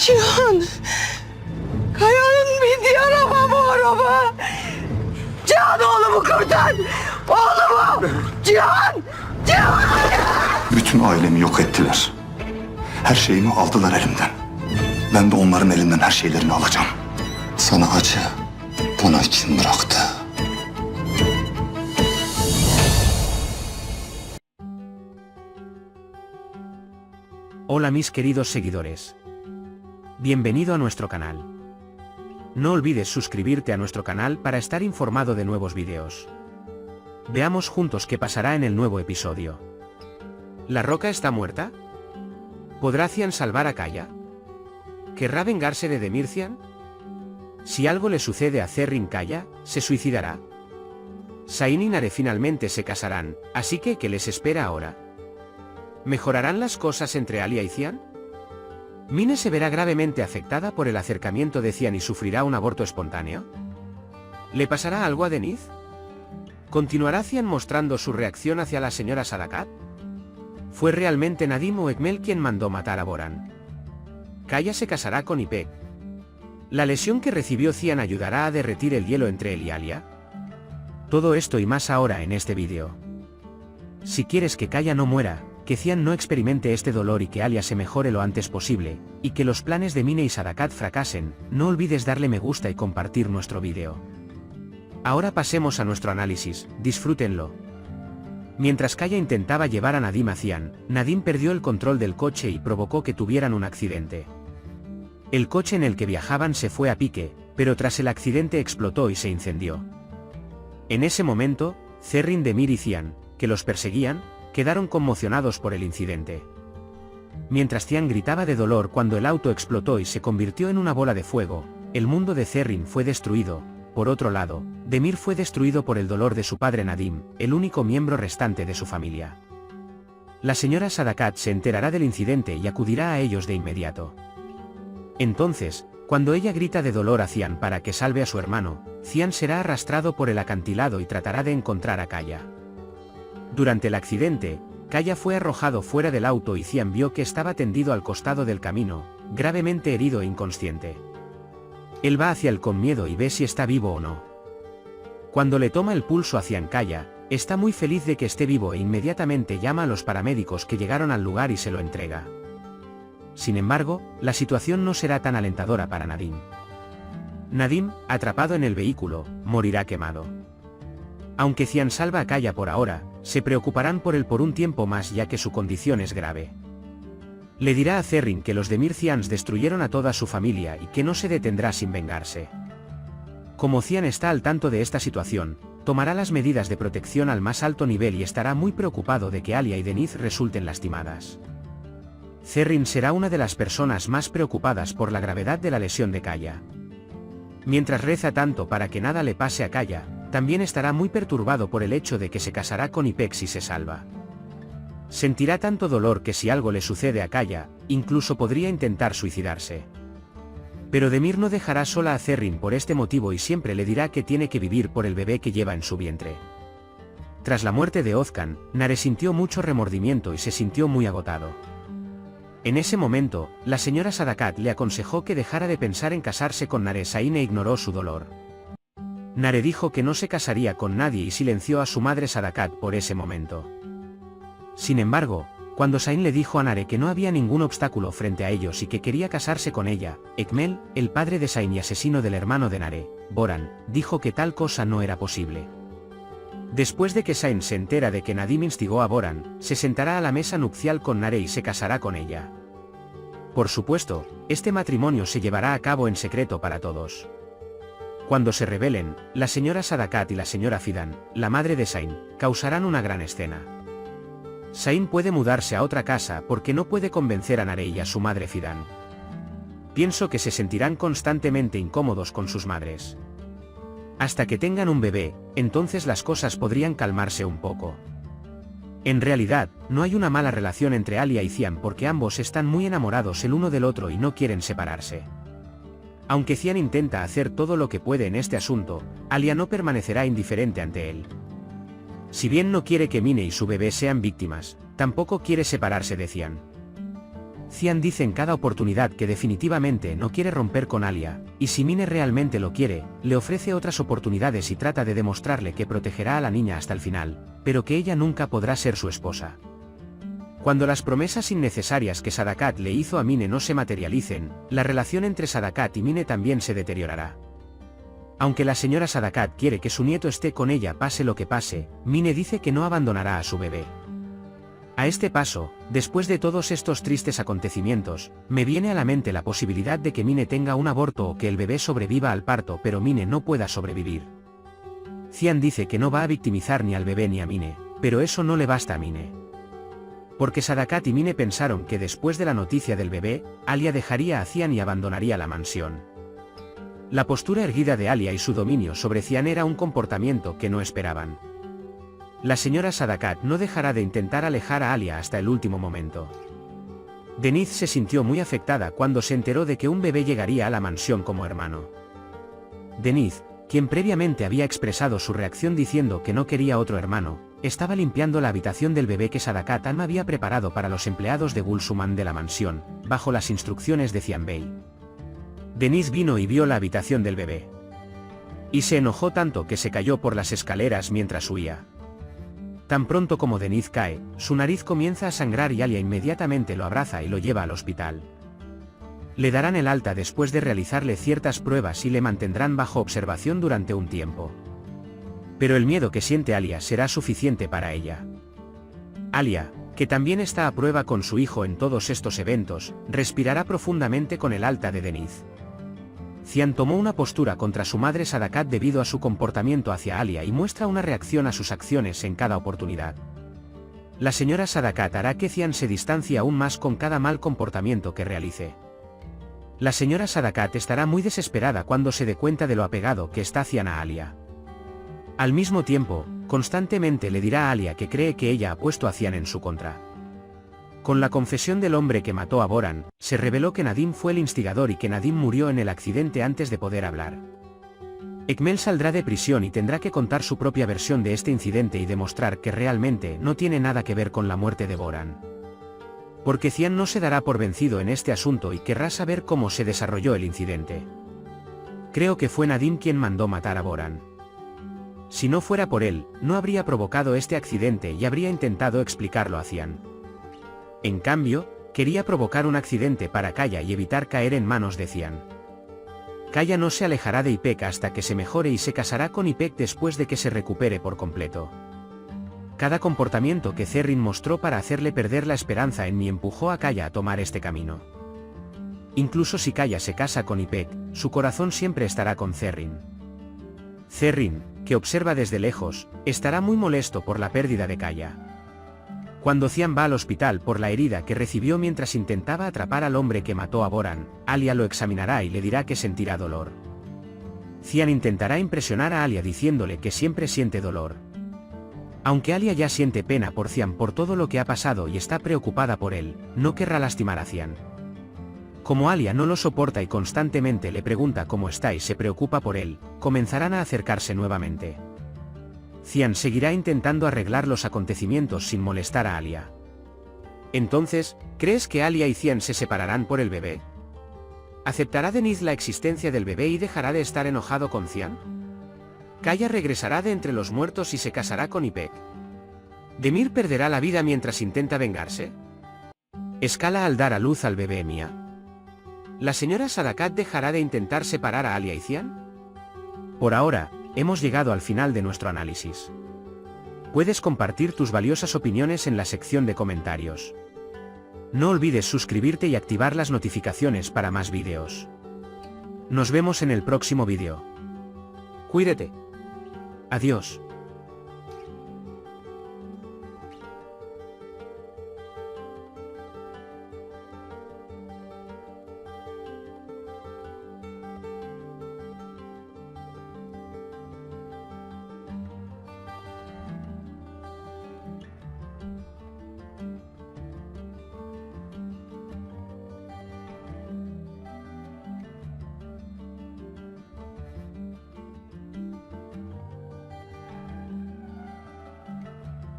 Cihan! Kaya'nın bindiği araba bu araba! Cihan oğlumu kurtar! Oğlumu! Cihan! Cihan! Bütün ailemi yok ettiler. Her şeyimi aldılar elimden. Ben de onların elinden her şeylerini alacağım. Sana acı buna kim bıraktı? Hola mis queridos seguidores. Bienvenido a nuestro canal. No olvides suscribirte a nuestro canal para estar informado de nuevos videos. Veamos juntos qué pasará en el nuevo episodio. ¿La Roca está muerta? ¿Podrá Cian salvar a Kaya? ¿Querrá vengarse de Demircian? Si algo le sucede a Zerrin, Kaya se suicidará. Zain y Nare finalmente se casarán, así que ¿qué les espera ahora? ¿Mejorarán las cosas entre Alia y Cian? ¿Mine se verá gravemente afectada por el acercamiento de Cian y sufrirá un aborto espontáneo? ¿Le pasará algo a Denith? ¿Continuará Cian mostrando su reacción hacia la señora Sadakat? ¿Fue realmente Nadim o Ekmel quien mandó matar a Boran? ¿Kaya se casará con Ipek? ¿La lesión que recibió Cian ayudará a derretir el hielo entre él y Alia? Todo esto y más ahora en este vídeo. Si quieres que Kaya no muera, que Cian no experimente este dolor y que Alia se mejore lo antes posible, y que los planes de Mine y Sadakat fracasen, no olvides darle me gusta y compartir nuestro vídeo. Ahora pasemos a nuestro análisis, disfrútenlo. Mientras Kaya intentaba llevar a Nadim a Cian, Nadim perdió el control del coche y provocó que tuvieran un accidente. El coche en el que viajaban se fue a pique, pero tras el accidente explotó y se incendió. En ese momento, Zerrin, Demir y Cian, que los perseguían, quedaron conmocionados por el incidente. Mientras Cian gritaba de dolor cuando el auto explotó y se convirtió en una bola de fuego, el mundo de Zerrin fue destruido. Por otro lado, Demir fue destruido por el dolor de su padre Nadim, el único miembro restante de su familia. La señora Sadakat se enterará del incidente y acudirá a ellos de inmediato. Entonces, cuando ella grita de dolor a Cian para que salve a su hermano, Cian será arrastrado por el acantilado y tratará de encontrar a Kaya. Durante el accidente, Kaya fue arrojado fuera del auto y Cian vio que estaba tendido al costado del camino, gravemente herido e inconsciente. Él va hacia él con miedo y ve si está vivo o no. Cuando le toma el pulso a Cian, Kaya está muy feliz de que esté vivo e inmediatamente llama a los paramédicos que llegaron al lugar y se lo entrega. Sin embargo, la situación no será tan alentadora para Nadim. Nadim, atrapado en el vehículo, morirá quemado. Aunque Cian salva a Kaya por ahora, se preocuparán por él por un tiempo más ya que su condición es grave. Le dirá a Zerrin que los Demircians destruyeron a toda su familia y que no se detendrá sin vengarse. Como Cian está al tanto de esta situación, tomará las medidas de protección al más alto nivel y estará muy preocupado de que Alia y Denith resulten lastimadas. Zerrin será una de las personas más preocupadas por la gravedad de la lesión de Kaya. Mientras reza tanto para que nada le pase a Kaya, también estará muy perturbado por el hecho de que se casará con Ipek si se salva. Sentirá tanto dolor que si algo le sucede a Kaya, incluso podría intentar suicidarse. Pero Demir no dejará sola a Zerrin por este motivo y siempre le dirá que tiene que vivir por el bebé que lleva en su vientre. Tras la muerte de Ozkan, Nare sintió mucho remordimiento y se sintió muy agotado. En ese momento, la señora Sadakat le aconsejó que dejara de pensar en casarse con Nare. Zain ignoró su dolor. Nare dijo que no se casaría con nadie y silenció a su madre Sadakat por ese momento. Sin embargo, cuando Zain le dijo a Nare que no había ningún obstáculo frente a ellos y que quería casarse con ella, Ekmel, el padre de Zain y asesino del hermano de Nare, Boran, dijo que tal cosa no era posible. Después de que Zain se entera de que Nadim instigó a Boran, se sentará a la mesa nupcial con Nare y se casará con ella. Por supuesto, este matrimonio se llevará a cabo en secreto para todos. Cuando se rebelen, la señora Sadakat y la señora Fidan, la madre de Zain, causarán una gran escena. Zain puede mudarse a otra casa porque no puede convencer a Nare y a su madre Fidan. Pienso que se sentirán constantemente incómodos con sus madres. Hasta que tengan un bebé, entonces las cosas podrían calmarse un poco. En realidad, no hay una mala relación entre Alia y Cian porque ambos están muy enamorados el uno del otro y no quieren separarse. Aunque Cian intenta hacer todo lo que puede en este asunto, Alia no permanecerá indiferente ante él. Si bien no quiere que Mine y su bebé sean víctimas, tampoco quiere separarse de Cian. Cian dice en cada oportunidad que definitivamente no quiere romper con Alia, y si Mine realmente lo quiere, le ofrece otras oportunidades y trata de demostrarle que protegerá a la niña hasta el final, pero que ella nunca podrá ser su esposa. Cuando las promesas innecesarias que Sadakat le hizo a Mine no se materialicen, la relación entre Sadakat y Mine también se deteriorará. Aunque la señora Sadakat quiere que su nieto esté con ella pase lo que pase, Mine dice que no abandonará a su bebé. A este paso, después de todos estos tristes acontecimientos, me viene a la mente la posibilidad de que Mine tenga un aborto o que el bebé sobreviva al parto pero Mine no pueda sobrevivir. Cian dice que no va a victimizar ni al bebé ni a Mine, pero eso no le basta a Mine. Porque Sadakat y Mine pensaron que después de la noticia del bebé, Alia dejaría a Cian y abandonaría la mansión. La postura erguida de Alia y su dominio sobre Cian era un comportamiento que no esperaban. La señora Sadakat no dejará de intentar alejar a Alia hasta el último momento. Denise se sintió muy afectada cuando se enteró de que un bebé llegaría a la mansión como hermano. Denise, quien previamente había expresado su reacción diciendo que no quería otro hermano, estaba limpiando la habitación del bebé que Sadakat había preparado para los empleados de Gulsuman de la mansión, bajo las instrucciones de Cian Bey. Denise vino y vio la habitación del bebé. Y se enojó tanto que se cayó por las escaleras mientras huía. Tan pronto como Denise cae, su nariz comienza a sangrar y Alia inmediatamente lo abraza y lo lleva al hospital. Le darán el alta después de realizarle ciertas pruebas y le mantendrán bajo observación durante un tiempo. Pero el miedo que siente Alia será suficiente para ella. Alia, que también está a prueba con su hijo en todos estos eventos, respirará profundamente con el alta de Denise. Cian tomó una postura contra su madre Sadakat debido a su comportamiento hacia Alia y muestra una reacción a sus acciones en cada oportunidad. La señora Sadakat hará que Cian se distancie aún más con cada mal comportamiento que realice. La señora Sadakat estará muy desesperada cuando se dé cuenta de lo apegado que está Cian a Alia. Al mismo tiempo, constantemente le dirá a Alia que cree que ella ha puesto a Cian en su contra. Con la confesión del hombre que mató a Boran, se reveló que Nadim fue el instigador y que Nadim murió en el accidente antes de poder hablar. Ekmel saldrá de prisión y tendrá que contar su propia versión de este incidente y demostrar que realmente no tiene nada que ver con la muerte de Boran. Porque Cian no se dará por vencido en este asunto y querrá saber cómo se desarrolló el incidente. Creo que fue Nadim quien mandó matar a Boran. Si no fuera por él, no habría provocado este accidente y habría intentado explicarlo a Cian. En cambio, quería provocar un accidente para Kaya y evitar caer en manos de Cian. Kaya no se alejará de Ipek hasta que se mejore y se casará con Ipek después de que se recupere por completo. Cada comportamiento que Zerrin mostró para hacerle perder la esperanza en mí empujó a Kaya a tomar este camino. Incluso si Kaya se casa con Ipek, su corazón siempre estará con Zerrin. Zerrin, que observa desde lejos, estará muy molesto por la pérdida de Kaya. Cuando Cian va al hospital por la herida que recibió mientras intentaba atrapar al hombre que mató a Boran, Alia lo examinará y le dirá que sentirá dolor. Cian intentará impresionar a Alia diciéndole que siempre siente dolor. Aunque Alia ya siente pena por Cian por todo lo que ha pasado y está preocupada por él, no querrá lastimar a Cian. Como Alia no lo soporta y constantemente le pregunta cómo está y se preocupa por él, comenzarán a acercarse nuevamente. Cian seguirá intentando arreglar los acontecimientos sin molestar a Alia. Entonces, ¿crees que Alia y Cian se separarán por el bebé? ¿Aceptará Denise la existencia del bebé y dejará de estar enojado con Cian? Kaya regresará de entre los muertos y se casará con Ipek. ¿Demir perderá la vida mientras intenta vengarse? ¿Escala al dar a luz al bebé Mia? ¿La señora Sadakat dejará de intentar separar a Alia y Cian? Por ahora, hemos llegado al final de nuestro análisis. Puedes compartir tus valiosas opiniones en la sección de comentarios. No olvides suscribirte y activar las notificaciones para más vídeos. Nos vemos en el próximo vídeo. Cuídate. Adiós.